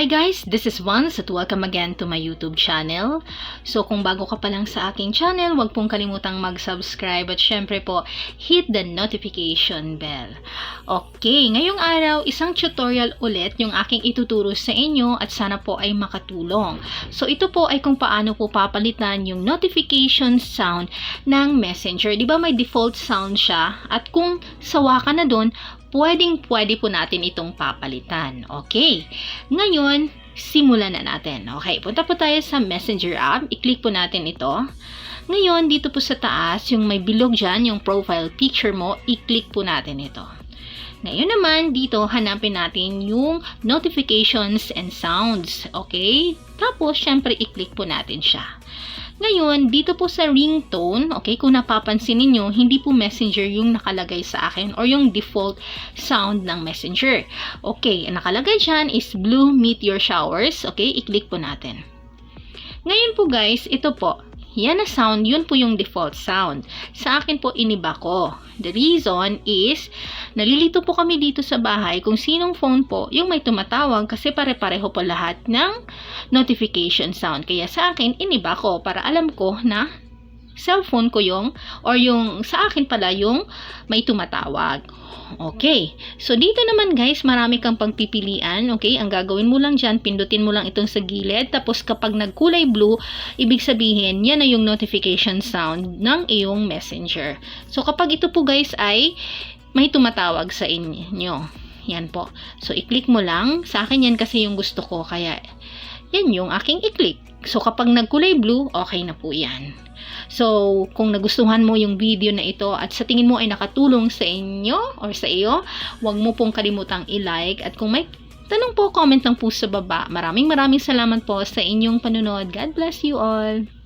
Hi guys, this is Vance at welcome again to my YouTube channel. So kung bago ka pa lang sa aking channel, huwag pong kalimutang mag-subscribe at syempre po, hit the notification bell. Okay, ngayong araw, isang tutorial ulit yung aking ituturo sa inyo at sana po ay makatulong. So ito po ay kung paano po papalitan yung notification sound ng Messenger. Di ba may default sound siya? At kung sawa ka na dun, pwede po natin itong papalitan. Okay. Ngayon, simulan na natin. Okay, punta po tayo sa Messenger app. I-click po natin ito. Ngayon, dito po sa taas, yung may bilog dyan, yung profile picture mo, i-click po natin ito. Ngayon naman, dito, hanapin natin yung notifications and sounds. Okay? Tapos, syempre, i-click po natin siya. Ngayon, dito po sa ringtone, okay, kung napapansin niyo hindi po Messenger yung nakalagay sa akin or yung default sound ng Messenger. Okay, ang nakalagay dyan is Blue Meteor Showers. Okay, i-click po natin. Ngayon po guys, ito po, yan na sound, yun po yung default sound. Sa akin po, iniba ko. The reason is, nalilito po kami dito sa bahay kung sinong phone po yung may tumatawag kasi pare-pareho po lahat ng notification sound. Kaya sa akin, iniba ko para alam ko na cellphone ko yung, or yung sa akin pala yung may tumatawag. Okay. So, dito naman guys, marami kang pagpipilian. Okay. Ang gagawin mo lang dyan, pindutin mo lang itong sa gilid. Tapos, kapag nagkulay blue, ibig sabihin, yan na yung notification sound ng iyong Messenger. So, kapag ito po guys ay may tumatawag sa inyo. Yan po. So, i-click mo lang. Sa akin yan kasi yung gusto ko. Kaya, yan yung aking i-click. So, kapag nagkulay blue, okay na po yan. So, kung nagustuhan mo yung video na ito at sa tingin mo ay nakatulong sa inyo or sa iyo, huwag mo pong kalimutang i-like. At kung may tanong po, comment lang po sa baba. Maraming salamat po sa inyong panunod. God bless you all!